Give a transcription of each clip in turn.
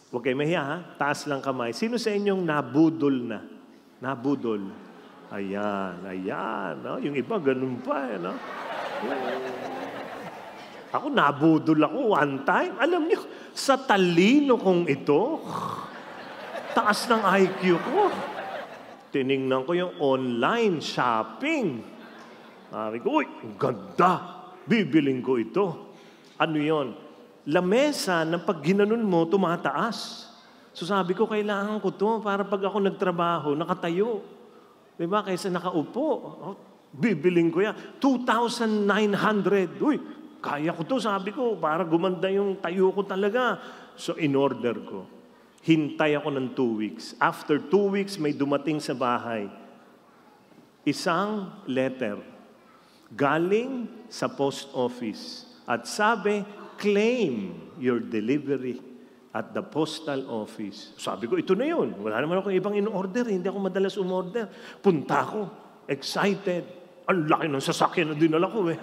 Huwag kayo mahiya, ha? Taas lang kamay. Sino sa inyong nabudol na? Nabudol. Ayan, ayan. No? Yung iba, ganun pa. No? Ako, nabudol ako one time. Alam niyo, sa talino kong ito, taas ng IQ ko. Tiningnan ko yung online shopping. Sabi ko, uy, ang ganda. Bibiling ko ito. Ano yon? Lamesa na pag ginanon mo, tumataas. So sabi ko, kailangan ko to para pag ako nagtrabaho, nakatayo. Diba? Kaysa nakaupo. Oh, bibiling ko yan. 2,900. Uy, kaya ko to, sabi ko, para gumanda yung tayo ko talaga. So in-order ko. Hintay ako ng 2 weeks. After 2 weeks, may dumating sa bahay. Isang letter. Galing sa post office. At sabi, claim your delivery at the postal office. Sabi ko, ito na yun. Wala naman ako ibang in-order. Hindi ako madalas umorder. Punta ako. Excited. Ang laki ng sasakyan na dinala ko eh.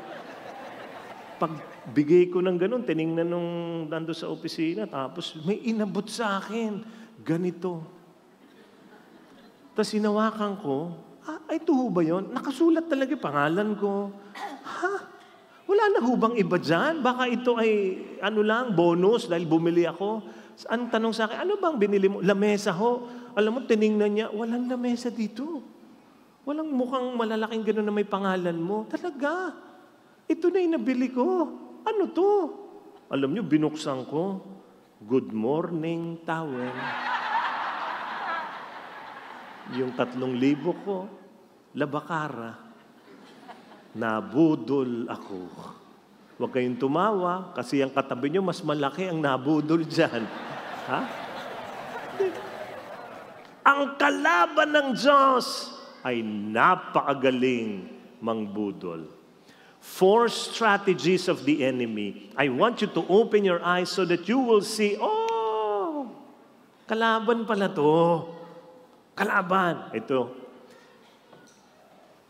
Pagbigay ko ng ganun, tinignan nung nando sa opisina, tapos may inabot sa akin. Ganito. Tapos hinawakan ko, ay ito ho ba yun? Nakasulat talaga pangalan ko. Ha? Wala na hubang iba dyan? Baka ito ay bonus dahil bumili ako. Ang tanong sa akin, ano bang binili mo? Lamesa ho. Alam mo, tinignan niya, walang lamesa dito. Walang mukhang malalaking gano'n na may pangalan mo. Talaga. Ito na yung nabili ko. Ano to? Alam niyo, binuksan ko. Good morning, towel. Yung 3,000 ko, labakara. Nabudol ako. Huwag kayong tumawa kasi ang katabi nyo mas malaki ang nabudol dyan. Ha? Ang kalaban ng Diyos ay napakagaling mangbudol. 4 strategies of the enemy. I want you to open your eyes so that you will see, oh, kalaban pala to. Kalaban. Ito.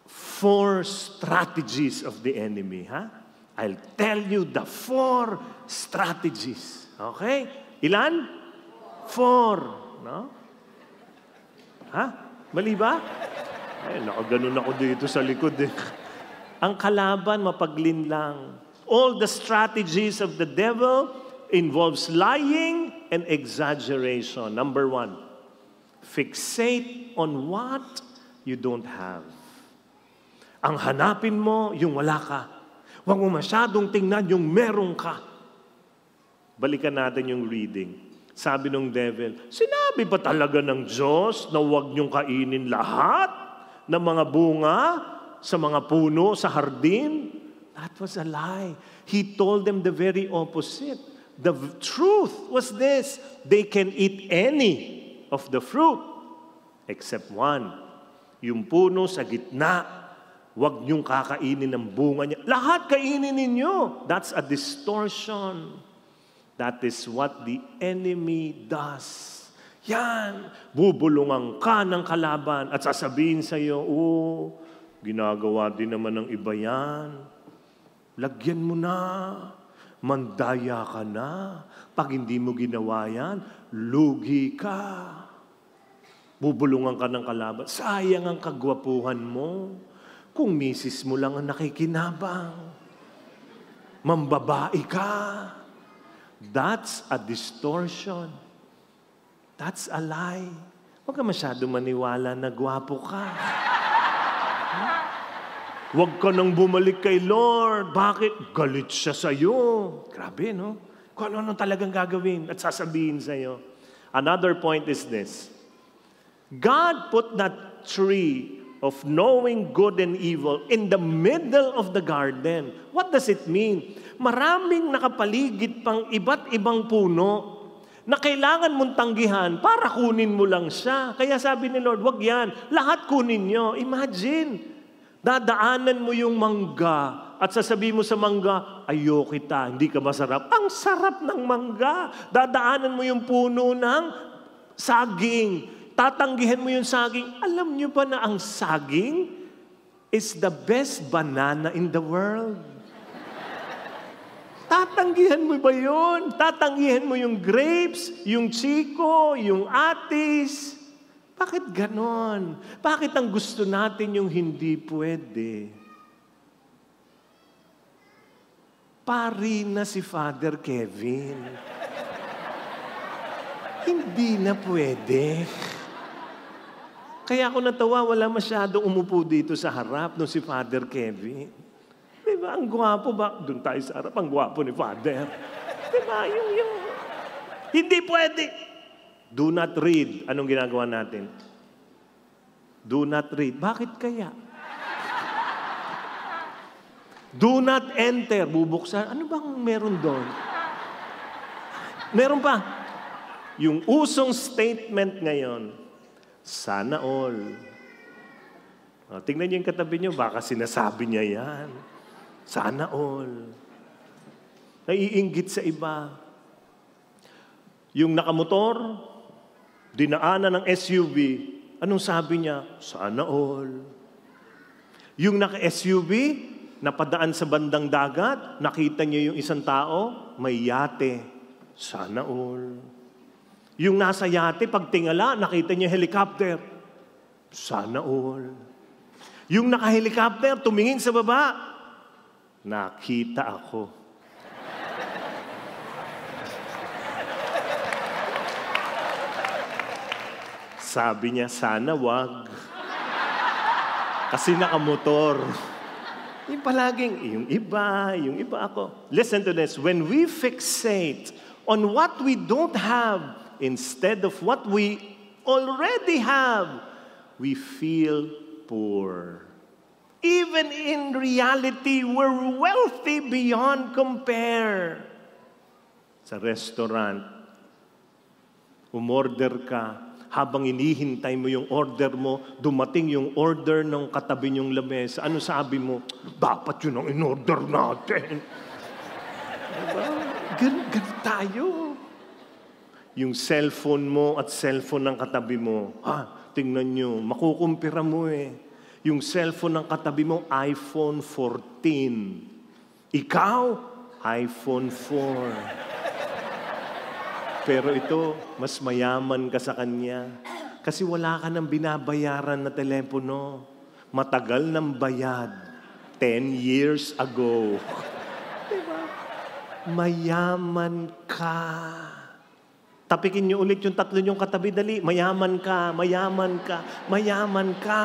4 strategies of the enemy. Ha? I'll tell you the 4 strategies. Okay? Ilan? 4. No? Ha? Mali ba? Ay, nakaganon ako dito sa likod eh. Ang kalaban, mapaglinlang. All the strategies of the devil involves lying and exaggeration. Number 1, fixate on what you don't have. Ang hanapin mo, yung wala ka. Huwag mo masyadong tingnan yung meron ka. Balikan natin yung reading. Sabi ng devil, sinabi ba talaga ng Diyos na huwag niyong kainin lahat ng mga bunga sa mga puno, sa hardin? That was a lie. He told them the very opposite. The truth was this: they can eat any of the fruit except one. Yung puno sa gitna, huwag niyong kakainin ng bunga niya. Lahat kainin ninyo. That's a distortion. That is what the enemy does. Yan. Bubulungan ka ng kalaban at sasabihin sa iyo, oh, ginagawa din naman ng iba yan. Lagyan mo na. Mandaya ka na. Pag hindi mo ginawa yan, lugi ka. Bubulungan ka ng kalaban. Sayang ang kagwapuhan mo. Kung misis mo lang ang nakikinabang. Mambabae ka. That's a distortion. That's a lie. Huwag ka masyado maniwala na gwapo ka. Huwag ka nang bumalik kay Lord. Bakit? Galit siya sa'yo. Grabe, no? Kung ano talagang gagawin at sasabihin sa'yo. Another point is this. God put that tree of knowing good and evil in the middle of the garden. What does it mean? Maraming nakapaligid pang iba't ibang puno na kailangan mong tanggihan para kunin mo lang siya. Kaya sabi ni Lord, wag yan. Lahat kunin nyo. Imagine, dadaanan mo yung mangga at sasabihin mo sa mangga, ayo kita, hindi ka masarap. Ang sarap ng mangga. Dadaanan mo yung puno ng saging. Tatanggihan mo yung saging. Alam nyo ba na ang saging is the best banana in the world? Tatanggihan mo ba yun? Tatanggihan mo yung grapes, yung chiko, yung atis? Bakit ganon? Bakit ang gusto natin yung hindi pwede? Pari na si Father Kevin. Hindi na pwede. Kaya ako natawa, wala masyadong umupo dito sa harap nung si Father Kevin. Diba, ang gwapo ba? Doon tayo sa harap, ang gwapo ni Father. Diba, yung... Hindi pwede. Do not read. Anong ginagawa natin? Do not read. Bakit kaya? Do not enter. Bubuksan. Ano bang meron doon? Meron pa. Yung usong statement ngayon, sana all. Tingnan niyo yung katabi niyo, baka sinasabi niya yan. Sana all. Naiinggit sa iba. Yung nakamotor, dinaanan ng SUV, anong sabi niya? Sana all. Yung naka-SUV, napadaan sa bandang dagat, nakita niyo yung isang tao, may yate. Sana all. Yung nasa yate, pag tingala, nakita niyo helicopter. Sana all. Yung naka-helicopter, tumingin sa baba, nakita ako. Sabi niya, sana wag. Kasi nakamotor. Yung palaging, yung iba ako. Listen to this. When we fixate on what we don't have instead of what we already have, we feel poor. Even in reality, we're wealthy beyond compare. Sa restaurant, umorder ka, habang inihintay mo yung order mo, dumating yung order ng katabi niyong lamesa. Ano sabi mo? Dapat yun ang in-order natin. Diba? Ganun tayo. Yung cellphone mo at cellphone ng katabi mo, tingnan nyo, makukumpira mo eh. Yung cellphone ng katabi mo, iPhone 14. Ikaw, iPhone 4. Pero ito, mas mayaman ka sa kanya. Kasi wala ka nang binabayaran na telepono. Matagal ng bayad. 10 years ago. Diba? Mayaman ka. Tapikin niyo ulit yung tatlo niyong katabi, dali. Mayaman ka, mayaman ka, mayaman ka.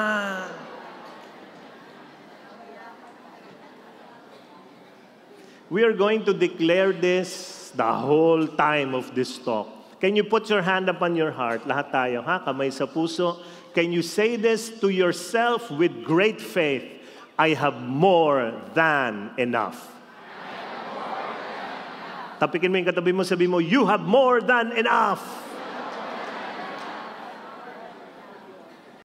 We are going to declare this the whole time of this talk. Can you put your hand upon your heart? Lahat tayo, kamay sa puso. Can you say this to yourself with great faith? I have more than enough. Tapikin mo yung katabi mo, sabi mo, you have more than enough.